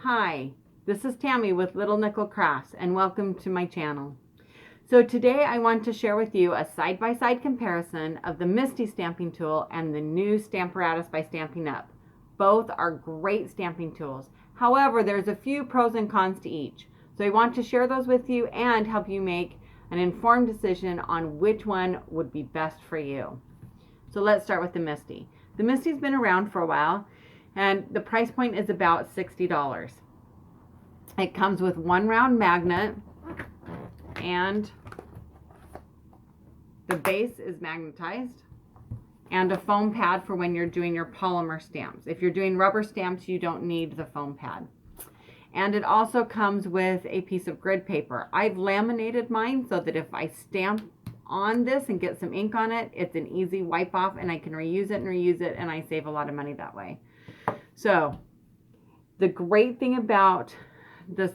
Hi, this is Tammy with Little Nickel Crafts and welcome to my channel. So today I want to share with you a side-by-side comparison of the Misti stamping tool and the new Stamparatus by Stampin' Up. Both are great stamping tools. However, there's a few pros and cons to each. So I want to share those with you and help you make an informed decision on which one would be best for you. So let's start with the Misti. The Misti's been around for a while and the price point is about $60. It comes with one round magnet and the base is magnetized and a foam pad for when you're doing your polymer stamps. If you're doing rubber stamps, you don't need the foam pad. And it also comes with a piece of grid paper. I've laminated mine so that if I stamp on this and get some ink on it, it's an easy wipe off and I can reuse it and I save a lot of money that way. So the great thing about the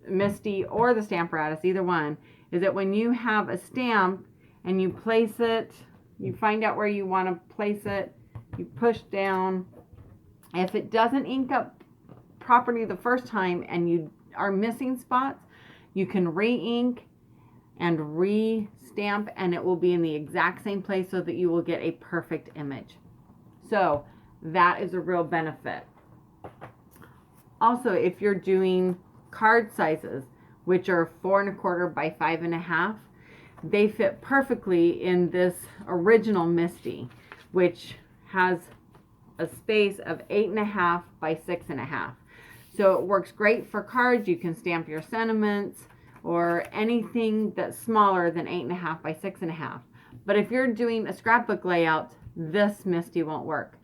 Misti or the Stamparatus, either one, is that when you have a stamp and you place it, you find out where you want to place it, you push down. If it doesn't ink up properly the first time and you are missing spots, you can re-ink and re-stamp and it will be in the exact same place so that you will get a perfect image. So that is a real benefit. Also, if you're doing card sizes, which are 4 1/4 by 5 1/2, they fit perfectly in this original Misti, which has a space of 8 1/2 by 6 1/2. So it works great for cards. You can stamp your sentiments or anything that's smaller than 8 1/2 by 6 1/2. But if you're doing a scrapbook layout, this Misti won't work.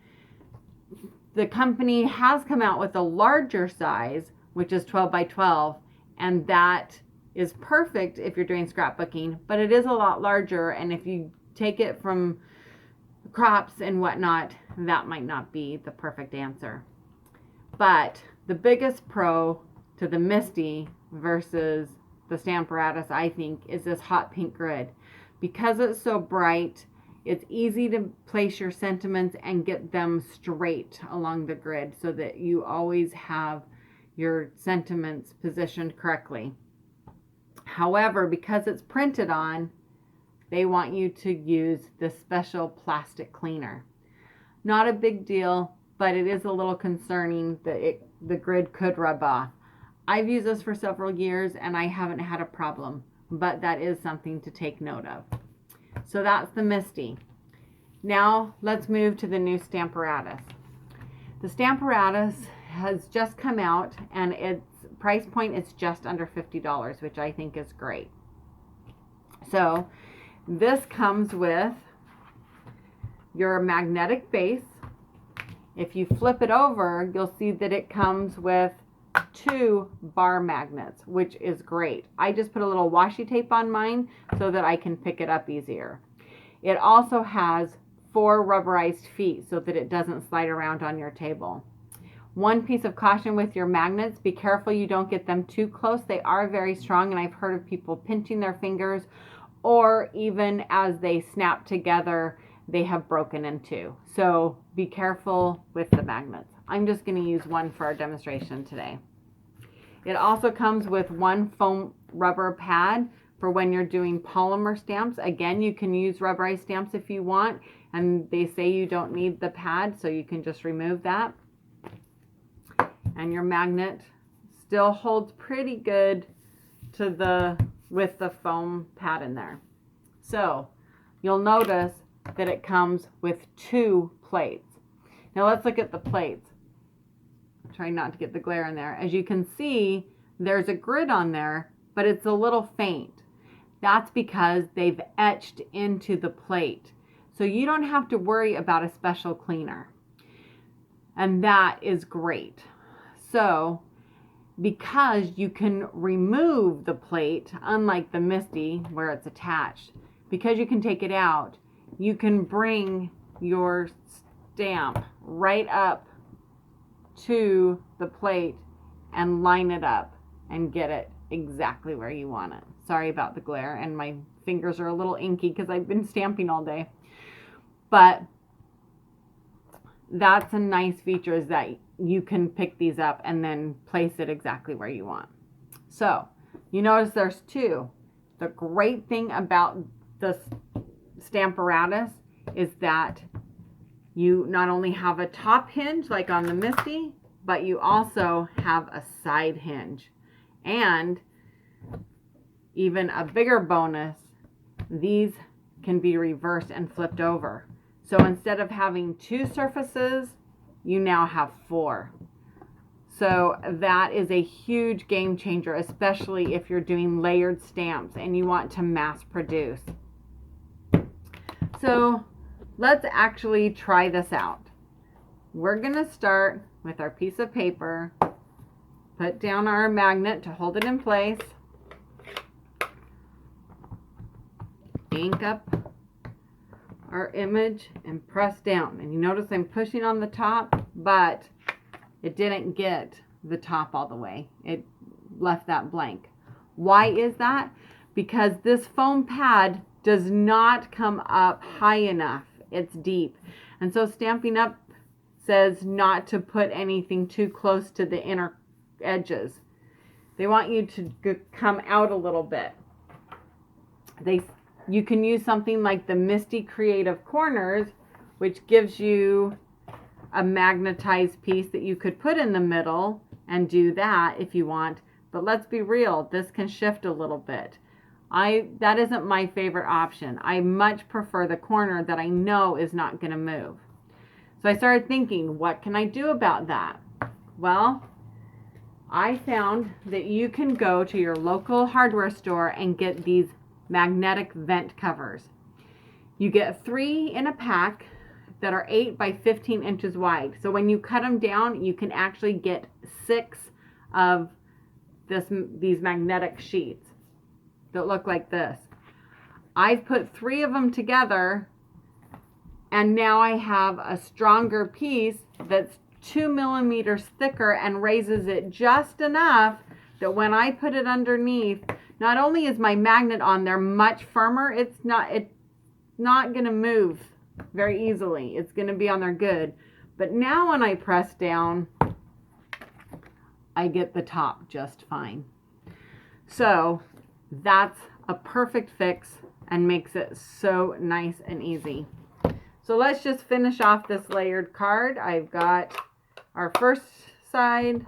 The company has come out with a larger size, which is 12 by 12, and that is perfect if you're doing scrapbooking, but it is a lot larger, and if you take it from crops and whatnot, that might not be the perfect answer. But the biggest pro to the Misti versus the Stamparatus, I think, is this hot pink grid. Because it's so bright, it's easy to place your sentiments and get them straight along the grid so that you always have your sentiments positioned correctly. However, because it's printed on, they want you to use this special plastic cleaner. Not a big deal, but it is a little concerning that the grid could rub off. I've used this for several years and I haven't had a problem, but that is something to take note of. So that's the Misti. Now let's move to the new Stamparatus. The Stamparatus has just come out and its price point is just under $50, which I think is great. So this comes with your magnetic base. If you flip it over, you'll see that it comes with 2 bar magnets, which is great. I just put a little washi tape on mine so that I can pick it up easier. It also has 4 rubberized feet so that it doesn't slide around on your table. One piece of caution with your magnets, be careful you don't get them too close. They are very strong and I've heard of people pinching their fingers, or even as they snap together, they have broken in two. So be careful with the magnets. I'm just going to use one for our demonstration today. It also comes with one foam rubber pad for when you're doing polymer stamps. Again, you can use rubberized stamps if you want, and they say you don't need the pad, so you can just remove that. And your magnet still holds pretty good to with the foam pad in there. So you'll notice that it comes with 2 plates. Now let's look at the plates. Try not to get the glare in there. As you can see, there's a grid on there, but it's a little faint. That's because they've etched into the plate. So you don't have to worry about a special cleaner. And that is great. So because you can remove the plate, unlike the Misti where it's attached, because you can take it out, you can bring your stamp right up to the plate and line it up and get it exactly where you want it. Sorry about the glare, and my fingers are a little inky because I've been stamping all day. But that's a nice feature, is that you can pick these up and then place it exactly where you want. So you notice there's two. The great thing about the Stamparatus is that you not only have a top hinge like on the Misti, but you also have a side hinge. And even a bigger bonus, these can be reversed and flipped over. So instead of having two surfaces, you now have four. So that is a huge game changer, especially if you're doing layered stamps and you want to mass produce. So let's actually try this out. We're going to start with our piece of paper, put down our magnet to hold it in place, ink up our image and press down. And you notice I'm pushing on the top, but it didn't get the top all the way. It left that blank. Why is that? Because this foam pad does not come up high enough. It's deep. And so Stampin' Up! Says not to put anything too close to the inner edges. They want you to come out a little bit. You can use something like the Misti Creative Corners, which gives you a magnetized piece that you could put in the middle and do that if you want. But let's be real, this can shift a little bit. That isn't my favorite option. I much prefer the corner that I know is not going to move. So I started thinking, what can I do about that? Well, I found that you can go to your local hardware store and get these magnetic vent covers. You get 3 in a pack that are 8 by 15 inches wide. So when you cut them down, you can actually get 6 of these magnetic sheets that look like this. I've put 3 of them together, and now I have a stronger piece that's 2 millimeters thicker and raises it just enough that when I put it underneath, not only is my magnet on there much firmer, it's not going to move very easily. It's going to be on there good. But now when I press down, I get the top just fine. So that's a perfect fix and makes it so nice and easy. So let's just finish off this layered card. I've got our first side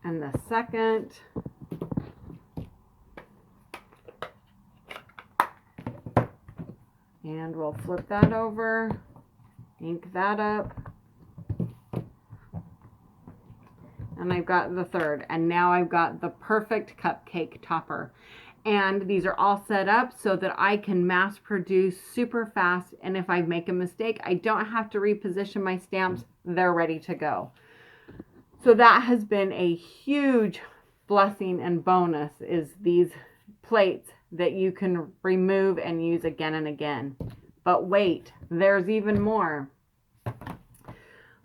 and the second. And we'll flip that over, ink that up. And I've got the third. And now I've got the perfect cupcake topper. And these are all set up so that I can mass produce super fast. And if I make a mistake, I don't have to reposition my stamps. They're ready to go. So that has been a huge blessing and bonus, is these plates that you can remove and use again and again. But wait, there's even more.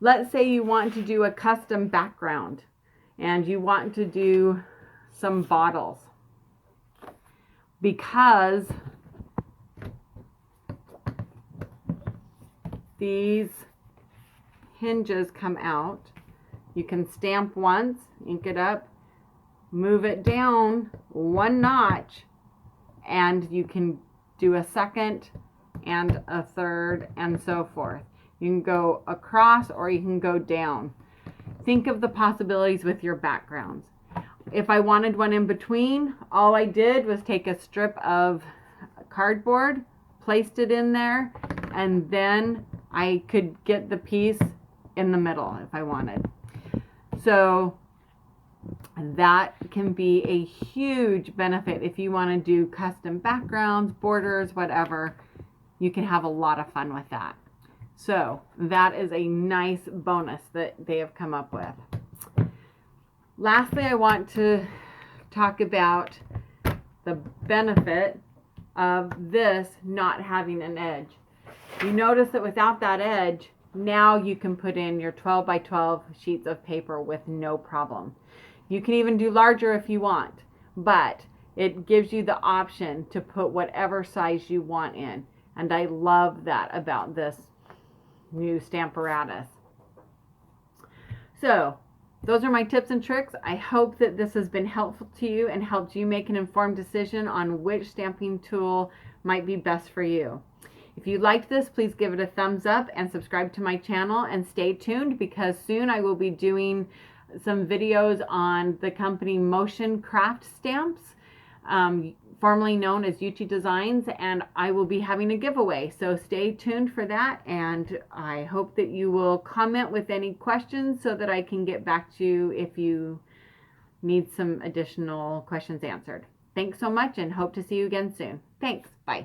Let's say you want to do a custom background and you want to do some bottles. Because these hinges come out, you can stamp once, ink it up, move it down 1 notch, and you can do a second and a third and so forth. You can go across or you can go down. Think of the possibilities with your backgrounds. If I wanted one in between, all I did was take a strip of cardboard, placed it in there, and then I could get the piece in the middle if I wanted. So that can be a huge benefit if you want to do custom backgrounds, borders, whatever. You can have a lot of fun with that. So that is a nice bonus that they have come up with. Lastly, I want to talk about the benefit of this not having an edge. You notice that without that edge, now you can put in your 12 by 12 sheets of paper with no problem. You can even do larger if you want, but it gives you the option to put whatever size you want in. And I love that about this new Stamparatus. So those are my tips and tricks. I hope that this has been helpful to you and helped you make an informed decision on which stamping tool might be best for you. If you liked this, please give it a thumbs up and subscribe to my channel, and stay tuned because soon I will be doing some videos on the company Motion Craft Stamps, formerly known as Yuchi Designs, and I will be having a giveaway. So stay tuned for that, and I hope that you will comment with any questions so that I can get back to you if you need some additional questions answered. Thanks so much and hope to see you again soon. Thanks. Bye.